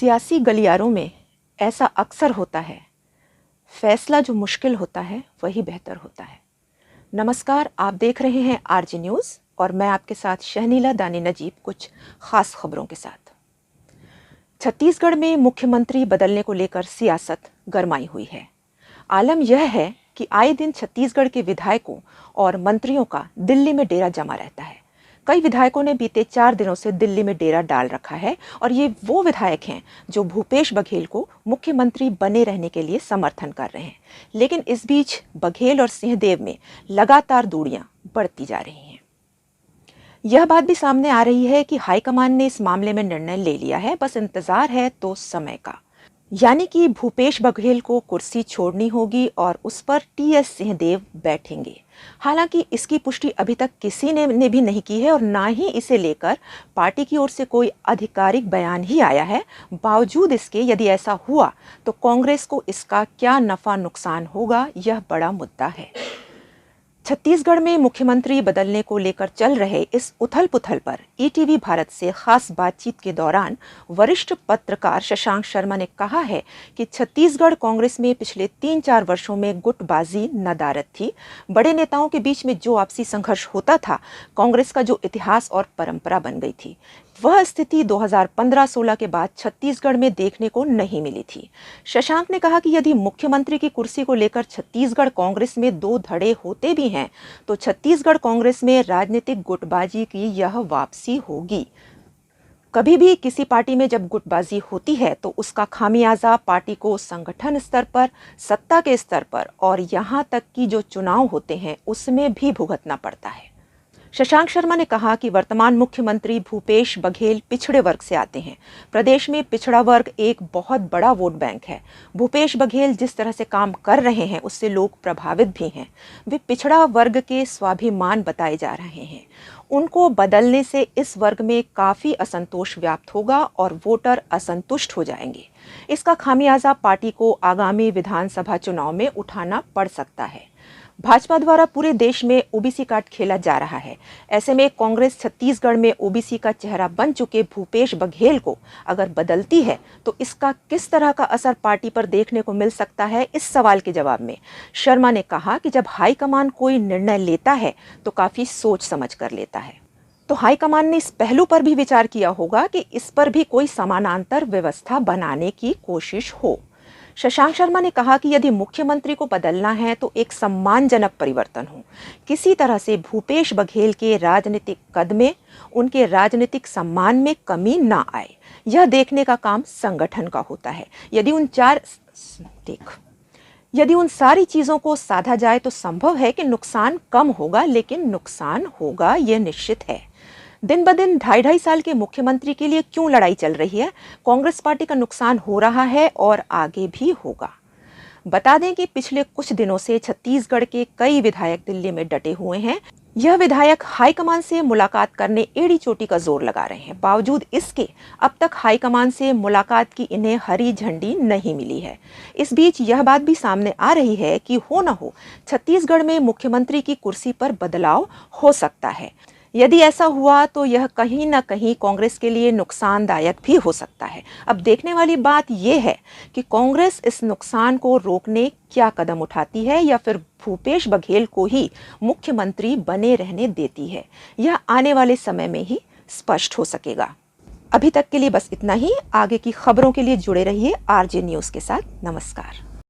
सियासी गलियारों में ऐसा अक्सर होता है, फैसला जो मुश्किल होता है वही बेहतर होता है। नमस्कार, आप देख रहे हैं आरजे न्यूज़ और मैं आपके साथ शहनीला दानी नजीब कुछ खास खबरों के साथ। छत्तीसगढ़ में मुख्यमंत्री बदलने को लेकर सियासत गरमाई हुई है। आलम यह है कि आए दिन छत्तीसगढ़ के विधायकों और मंत्रियों का दिल्ली में डेरा जमा रहता है। कई विधायकों ने बीते 4 दिनों से दिल्ली में डेरा डाल रखा है और ये वो विधायक हैं जो भूपेश बघेल को मुख्यमंत्री बने रहने के लिए समर्थन कर रहे हैं। लेकिन इस बीच बघेल और सिंहदेव में लगातार दूरियां बढ़ती जा रही हैं। यह बात भी सामने आ रही है कि हाईकमान ने इस मामले में निर्णय ले लिया है, बस इंतजार है तो समय का। यानी कि भूपेश बघेल को कुर्सी छोड़नी होगी और उस पर टीएस सिंहदेव बैठेंगे। हालांकि इसकी पुष्टि अभी तक किसी ने भी नहीं की है और ना ही इसे लेकर पार्टी की ओर से कोई आधिकारिक बयान ही आया है। बावजूद इसके यदि ऐसा हुआ तो कांग्रेस को इसका क्या नफा नुकसान होगा, यह बड़ा मुद्दा है। छत्तीसगढ़ में मुख्यमंत्री बदलने को लेकर चल रहे इस उथल पुथल पर ईटीवी भारत से खास बातचीत के दौरान वरिष्ठ पत्रकार शशांक शर्मा ने कहा है कि छत्तीसगढ़ कांग्रेस में पिछले 3-4 वर्षों में गुटबाजी नदारद थी। बड़े नेताओं के बीच में जो आपसी संघर्ष होता था, कांग्रेस का जो इतिहास और परंपरा बन गई थी, वह स्थिति 2015-16 के बाद छत्तीसगढ़ में देखने को नहीं मिली थी। शशांक ने कहा कि यदि मुख्यमंत्री की कुर्सी को लेकर छत्तीसगढ़ कांग्रेस में 2 धड़े होते भी हैं तो छत्तीसगढ़ कांग्रेस में राजनीतिक गुटबाजी की यह वापसी होगी। कभी भी किसी पार्टी में जब गुटबाजी होती है तो उसका खामियाजा पार्टी को संगठन स्तर पर, सत्ता के स्तर पर और यहाँ तक कि जो चुनाव होते हैं उसमें भी भुगतना पड़ता है। शशांक शर्मा ने कहा कि वर्तमान मुख्यमंत्री भूपेश बघेल पिछड़े वर्ग से आते हैं। प्रदेश में पिछड़ा वर्ग एक बहुत बड़ा वोट बैंक है। भूपेश बघेल जिस तरह से काम कर रहे हैं उससे लोग प्रभावित भी हैं। वे पिछड़ा वर्ग के स्वाभिमान बताए जा रहे हैं। उनको बदलने से इस वर्ग में काफ़ी असंतोष व्याप्त होगा और वोटर असंतुष्ट हो जाएंगे। इसका खामियाजा पार्टी को आगामी विधानसभा चुनाव में उठाना पड़ सकता है। भाजपा द्वारा पूरे देश में ओबीसी कार्ड खेला जा रहा है। ऐसे में कांग्रेस छत्तीसगढ़ में ओबीसी का चेहरा बन चुके भूपेश बघेल को अगर बदलती है तो इसका किस तरह का असर पार्टी पर देखने को मिल सकता है, इस सवाल के जवाब में शर्मा ने कहा कि जब हाईकमान कोई निर्णय लेता है तो काफी सोच समझ कर लेता है। तो हाईकमान ने इस पहलू पर भी विचार किया होगा कि इस पर भी कोई समानांतर व्यवस्था बनाने की कोशिश हो। शशांक शर्मा ने कहा कि यदि मुख्यमंत्री को बदलना है तो एक सम्मानजनक परिवर्तन हो। किसी तरह से भूपेश बघेल के राजनीतिक कद में, उनके राजनीतिक सम्मान में कमी ना आए, यह देखने का काम संगठन का होता है। यदि उन सारी चीजों को साधा जाए तो संभव है कि नुकसान कम होगा, लेकिन नुकसान होगा यह निश्चित है। दिन ब दिन 2.5 साल के मुख्यमंत्री के लिए क्यों लड़ाई चल रही है? कांग्रेस पार्टी का नुकसान हो रहा है और आगे भी होगा। बता दें कि पिछले कुछ दिनों से छत्तीसगढ़ के कई विधायक दिल्ली में डटे हुए हैं। यह विधायक हाईकमान से मुलाकात करने एड़ी चोटी का जोर लगा रहे हैं। बावजूद इसके अब तक हाईकमान से मुलाकात की इन्हें हरी झंडी नहीं मिली है। इस बीच यह बात भी सामने आ रही है कि हो न हो छत्तीसगढ़ में मुख्यमंत्री की कुर्सी पर बदलाव हो सकता है। यदि ऐसा हुआ तो यह कहीं ना कहीं कांग्रेस के लिए नुकसानदायक भी हो सकता है। अब देखने वाली बात यह है कि कांग्रेस इस नुकसान को रोकने क्या कदम उठाती है या फिर भूपेश बघेल को ही मुख्यमंत्री बने रहने देती है। यह आने वाले समय में ही स्पष्ट हो सकेगा। अभी तक के लिए बस इतना ही। आगे की खबरों के लिए जुड़े रहिए आरजे न्यूज़ के साथ। नमस्कार।